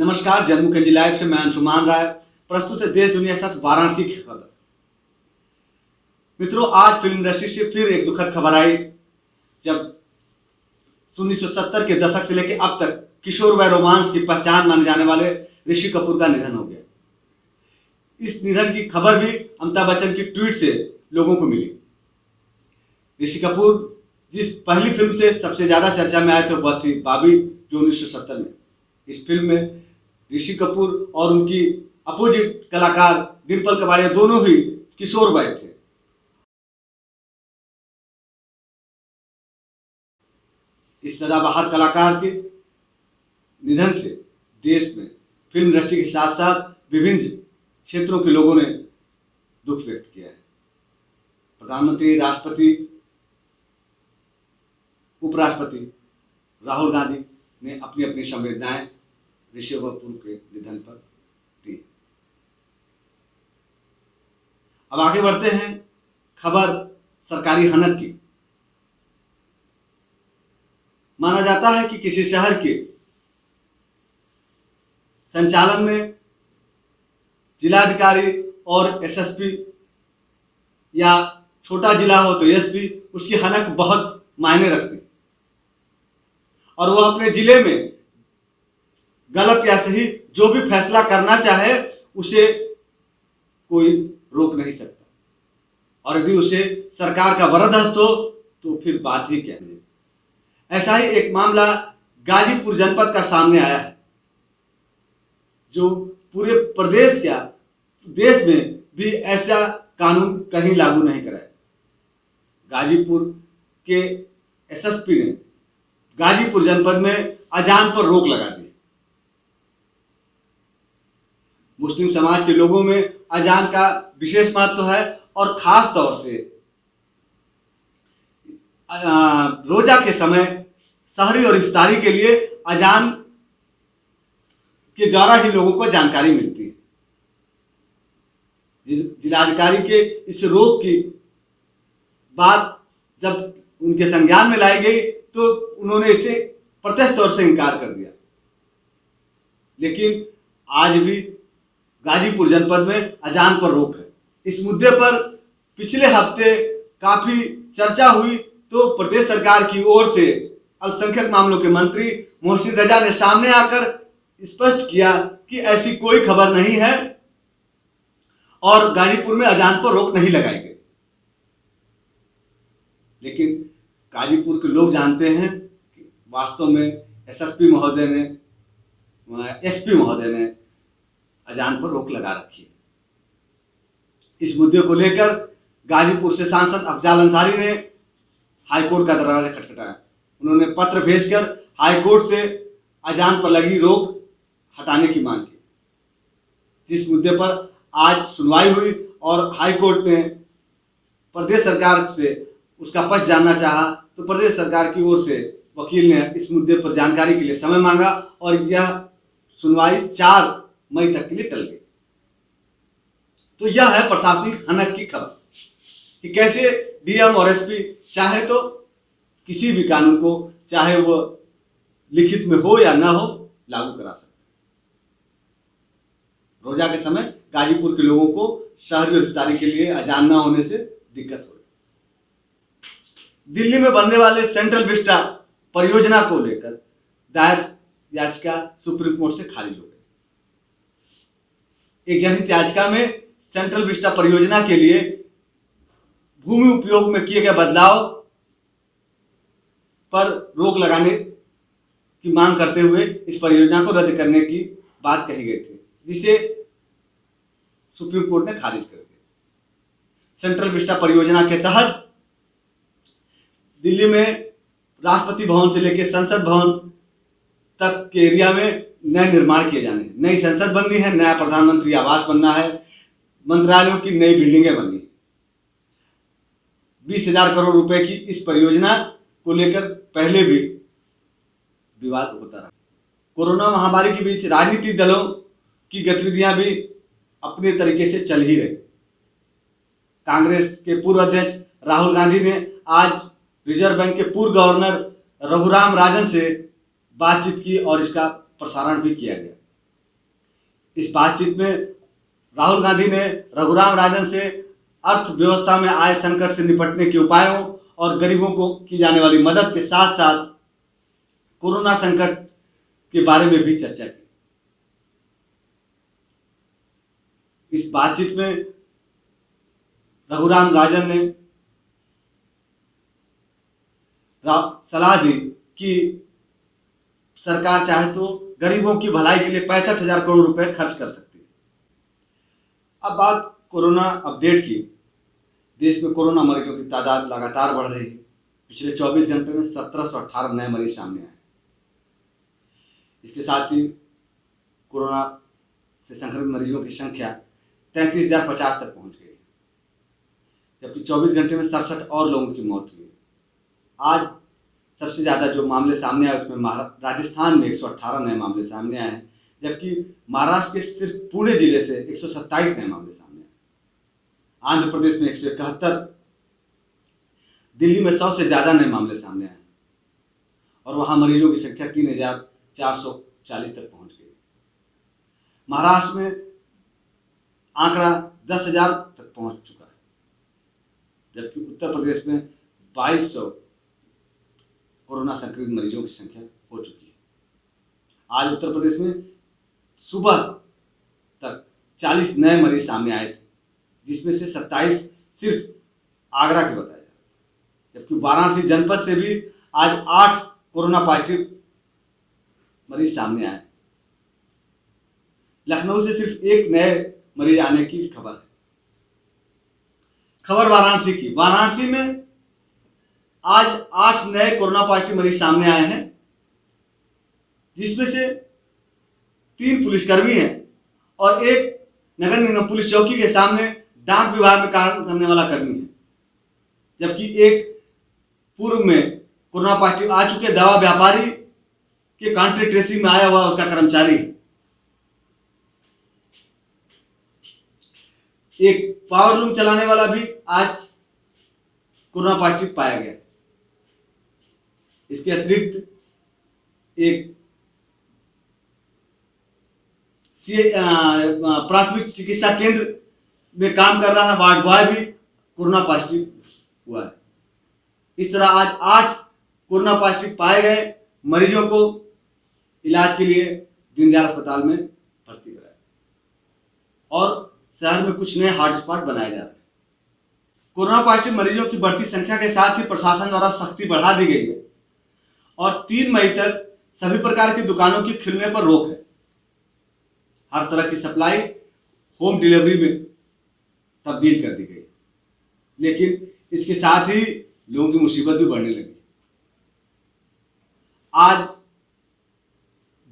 नमस्कार, जम्मू कश्मीर लाइव से मैं अंशुमान राय प्रस्तुत है देश दुनिया के साथ वाराणसी की खबर। मित्रों, आज फिल्म इंडस्ट्री से फिर एक दुखद खबर आई जब 1970 के दशक से लेकर अब तक किशोर व रोमांस की पहचान माने जाने वाले ऋषि कपूर का निधन हो गया। इस निधन की खबर भी अमिताभ बच्चन की ट्वीट से लोगों को मिली। ऋषि कपूर जिस पहली फिल्म से सबसे ज्यादा चर्चा में आए थे वह थी बाबी, जो 1970 में। इस फिल्म में ऋषि कपूर और उनकी अपोजिट कलाकार डिम्पल कपाड़िया दोनों ही किशोर वय थे। इस सदाबहार कलाकार के निधन से देश में फिल्म इंडस्ट्री के साथ साथ विभिन्न क्षेत्रों के लोगों ने दुख व्यक्त किया है। प्रधानमंत्री, राष्ट्रपति, उपराष्ट्रपति राहुल गांधी ने अपनी अपनी संवेदनाएं ऋषि कपूर के निधन पर दी। अब आगे बढ़ते हैं खबर सरकारी हनन की। माना जाता है कि किसी शहर के संचालन में जिलाधिकारी और एसएसपी या छोटा जिला हो तो एसपी, उसकी हनक बहुत मायने रखती और वो अपने जिले में गलत या सही जो भी फैसला करना चाहे उसे कोई रोक नहीं सकता, और यदि उसे सरकार का वरदहस्त हो तो फिर बात ही क्या है। ऐसा ही एक मामला गाजीपुर जनपद का सामने आया है, जो पूरे प्रदेश क्या देश में भी ऐसा कानून कहीं लागू नहीं कराया। गाजीपुर के एसएसपी ने गाजीपुर जनपद में अजान पर रोक लगा दी। मुस्लिम समाज के लोगों में अजान का विशेष महत्व है और खास तौर से रोजा के समय सहरी और इफ्तारी के लिए अजान के द्वारा ही लोगों को जानकारी मिलती है। जिलाधिकारी के इस रोक की बात जब उनके संज्ञान में लाई गई तो उन्होंने इसे प्रत्यक्ष तौर से इनकार कर दिया। लेकिन आज भी गाजीपुर जनपद में अजान पर रोक है। इस मुद्दे पर पिछले हफ्ते काफी चर्चा हुई तो प्रदेश सरकार की ओर से अल्पसंख्यक मामलों के मंत्री मोहसिन रजा ने सामने आकर स्पष्ट किया कि ऐसी कोई खबर नहीं है और गाजीपुर में अजान पर रोक नहीं लगाई गई। लेकिन गाजीपुर के लोग जानते हैं कि वास्तव में एसएसपी महोदय ने, एसपी महोदय ने अजान पर रोक लगा रखी है। इस मुद्दे को लेकर गाजीपुर से सांसद अफजाल अंसारी ने हाईकोर्ट का दरवाजा खटखटाया। उन्होंने पत्र भेजकर हाईकोर्ट से अजान पर लगी रोक हटाने की मांग की, जिस मुद्दे पर आज सुनवाई हुई और हाईकोर्ट ने प्रदेश सरकार से उसका पक्ष जानना चाहा तो प्रदेश सरकार की ओर से वकील ने इस मुद्दे पर जानकारी के लिए समय मांगा और यह सुनवाई 4 मई तक के लिए टल गई। तो यह है प्रशासनिक हनक की खबर कि कैसे डीएम और एसपी चाहे तो किसी भी कानून को, चाहे वो लिखित में हो या ना हो, लागू करा सकते। रोजा के समय गाजीपुर के लोगों को शहरी और इफ्तारी के लिए अजान न होने से दिक्कत हो रही। दिल्ली में बनने वाले सेंट्रल विस्टा परियोजना को लेकर दायर याचिका सुप्रीम कोर्ट से खारिज हो गई। एक जनहित याचिका में सेंट्रल विस्टा परियोजना के लिए भूमि उपयोग में किए गए बदलाव पर रोक लगाने की मांग करते हुए इस परियोजना को रद्द करने की बात कही गई थी, जिसे सुप्रीम कोर्ट ने खारिज कर दिया। सेंट्रल विस्टा परियोजना के तहत दिल्ली में राष्ट्रपति भवन से लेकर संसद भवन तक के एरिया में नए निर्माण किए जाने हैं। नई संसद बननी है, नया प्रधानमंत्री आवास बनना है, मंत्रालयों की नई बिल्डिंगें बननी है। 20,000 करोड़ रुपए की इस परियोजना को लेकर पहले भी विवाद होता रहा। कोरोना महामारी के बीच राजनीतिक दलों की गतिविधियां भी अपने तरीके से चल ही रही। कांग्रेस के पूर्व अध्यक्ष राहुल गांधी ने आज रिजर्व बैंक के पूर्व गवर्नर रघुराम राजन से बातचीत की और इसका प्रसारण भी किया गया। इस बातचीत में राहुल गांधी ने रघुराम राजन से अर्थव्यवस्था में आए संकट से निपटने के उपायों और गरीबों को की जाने वाली मदद के साथ साथ कोरोना संकट के बारे में भी चर्चा की। इस बातचीत में रघुराम राजन ने सलाह दी कि सरकार चाहे तो गरीबों की भलाई के लिए 65,000 करोड़ रुपए खर्च कर सकती है। अब बात कोरोना अपडेट की। देश में कोरोना मरीजों की तादाद लगातार बढ़ रही है। पिछले 24 घंटे में 1718 नए मरीज सामने आए। इसके साथ ही कोरोना से संक्रमित मरीजों की संख्या 33,050 तक पहुंच गई, जबकि 24 घंटे में 67 और लोगों की मौत हुई। आज सबसे ज्यादा जो मामले सामने आए उसमें राजस्थान में 118 नए मामले सामने आए हैं, जबकि महाराष्ट्र के सिर्फ पुणे जिले से 127 नए मामले सामने आए। आंध्र प्रदेश में 171, दिल्ली में 100 से ज्यादा नए मामले सामने आए और वहां मरीजों की संख्या 3,440 तक पहुंच गई। महाराष्ट्र में आंकड़ा 10,000 तक पहुंच चुका है, जबकि उत्तर प्रदेश में 2,200 कोरोना संक्रमित मरीजों की संख्या हो चुकी है। आज उत्तर प्रदेश में सुबह तक 40 नए मरीज सामने आए थे, जिसमें से 27 सिर्फ आगरा के बताए जा रहे, जबकि वाराणसी जनपद से भी आज 8 कोरोना पॉजिटिव मरीज सामने आए। लखनऊ से सिर्फ 1 नए मरीज आने की खबर है। खबर वाराणसी की। वाराणसी में आज 8 नए कोरोना पॉजिटिव मरीज सामने आए हैं, जिसमें से 3 पुलिसकर्मी हैं और 1 नगर निगम पुलिस चौकी के सामने डाक विभाग में काम करने वाला कर्मी है, जबकि 1 पूर्व में कोरोना पॉजिटिव आ चुके दवा व्यापारी के कॉन्ट्रैक्ट ट्रेसिंग में आया हुआ उसका कर्मचारी है। एक पावर लूम चलाने वाला भी आज कोरोना पॉजिटिव पाया गया। इसके अतिरिक्त एक प्राथमिक चिकित्सा केंद्र में काम कर रहा वार्ड बॉय भी कोरोना पॉजिटिव हुआ है। इस तरह आज 8 कोरोना पॉजिटिव पाए गए मरीजों को इलाज के लिए दीनदयाल अस्पताल में भर्ती कराया और शहर में कुछ नए हॉटस्पॉट बनाए जा रहे हैं। कोरोना पॉजिटिव मरीजों की बढ़ती संख्या के साथ ही प्रशासन द्वारा सख्ती बढ़ा दी गई है और 3 मई तक सभी प्रकार की दुकानों की खुलने पर रोक है। हर तरह की सप्लाई होम डिलीवरी में तब्दील कर दी गई, लेकिन इसके साथ ही लोगों की मुसीबत भी बढ़ने लगी। आज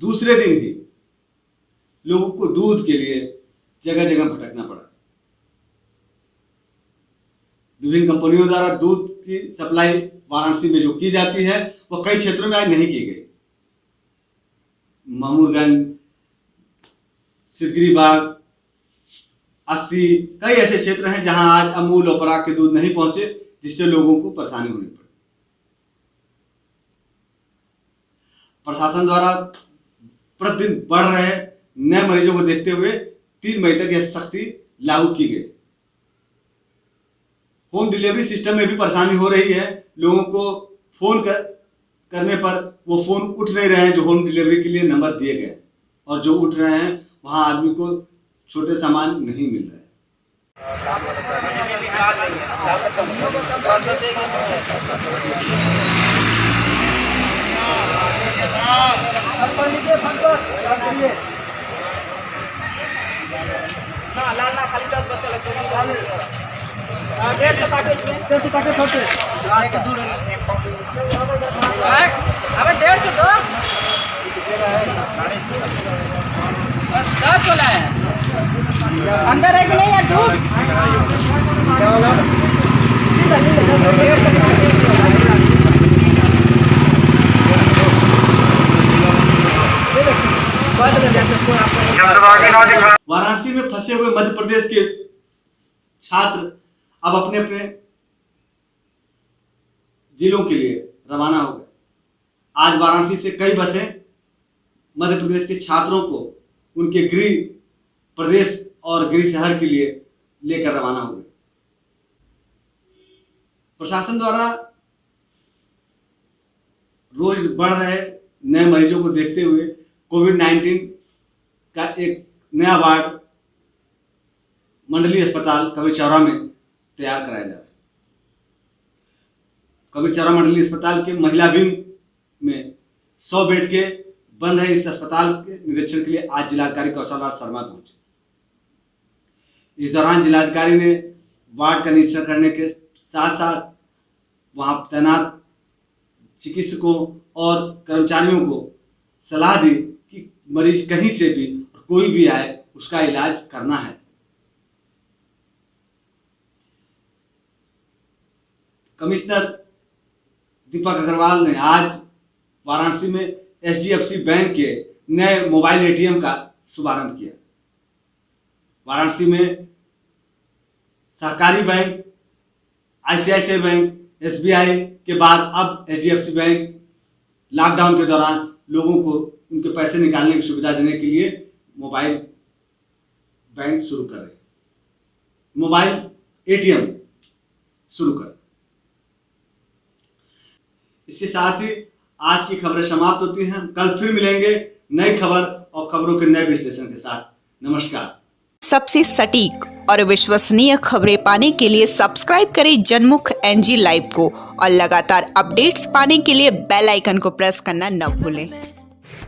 दूसरे दिन ही लोगों को दूध के लिए जगह जगह भटकना पड़ा। विभिन्न कंपनियों द्वारा दूध की सप्लाई वाराणसी में जो की जाती है वो कई क्षेत्रों में आज नहीं की गई। मामूरगंज, सिकरीबाग, अस्सी, कई ऐसे क्षेत्र हैं जहां आज अमूल और पराग के दूध नहीं पहुंचे, जिससे लोगों को परेशानी होनी पड़ी। प्रशासन द्वारा प्रतिदिन बढ़ रहे नए मरीजों को देखते हुए 3 मई तक यह सख्ती लागू की गई। होम डिलीवरी सिस्टम में भी परेशानी हो रही है। लोगों को फोन करने पर वो फोन उठ नहीं रहे हैं जो होम डिलीवरी के लिए नंबर दिए गए, और जो उठ रहे हैं वहां आदमी को छोटे सामान नहीं मिल रहे हैं। लालना खाली 10 बच्चा लगते हैं। 150 काटे इसमें, 150 काटे छोटे अबे 150 दो 10 वाला है अंदर है कि नहीं यार दूध क्या वाला वाराणसी में फंसे हुए मध्य प्रदेश के छात्र अब अपने अपने जिलों के लिए रवाना हो गए। आज वाराणसी से कई बसें मध्य प्रदेश के छात्रों को उनके गृह प्रदेश और गृह शहर के लिए लेकर रवाना हुए। प्रशासन द्वारा रोज बढ़ रहे नए मरीजों को देखते हुए कोविड-19 का एक नया वार्ड मंडलीय अस्पताल कबीर चौरा में तैयार कराया जा रहा है। कबीर चौरा मंडलीय अस्पताल के महिला विंग में 100 बेड के बन रहे इस अस्पताल के निरीक्षण के लिए आज जिलाधिकारी कौशल राज शर्मा पहुंचे। इस दौरान जिलाधिकारी ने वार्ड का निरीक्षण करने के साथ साथ वहां तैनात चिकित्सकों और कर्मचारियों को सलाह दी कि मरीज कहीं से भी कोई भी आए उसका इलाज करना है। कमिश्नर दीपक अग्रवाल ने आज वाराणसी में HDFC बैंक के नए मोबाइल ATM का शुभारंभ किया। वाराणसी में सहकारी बैंक, ICICI बैंक, SBI के बाद अब HDFC बैंक लॉकडाउन के दौरान लोगों को उनके पैसे निकालने की सुविधा देने के लिए मोबाइल बैंक शुरू कर रहे, मोबाइल ATM शुरू कर। इसके साथ ही आज की खबरें समाप्त होती हैं। कल फिर मिलेंगे नई खबर और खबरों के नए विश्लेषण के साथ। नमस्कार। सबसे सटीक और विश्वसनीय खबरें पाने के लिए सब्सक्राइब करें जनमुख NG लाइव को और लगातार अपडेट्स पाने के लिए बेल आइकन को प्रेस करना न भूलें।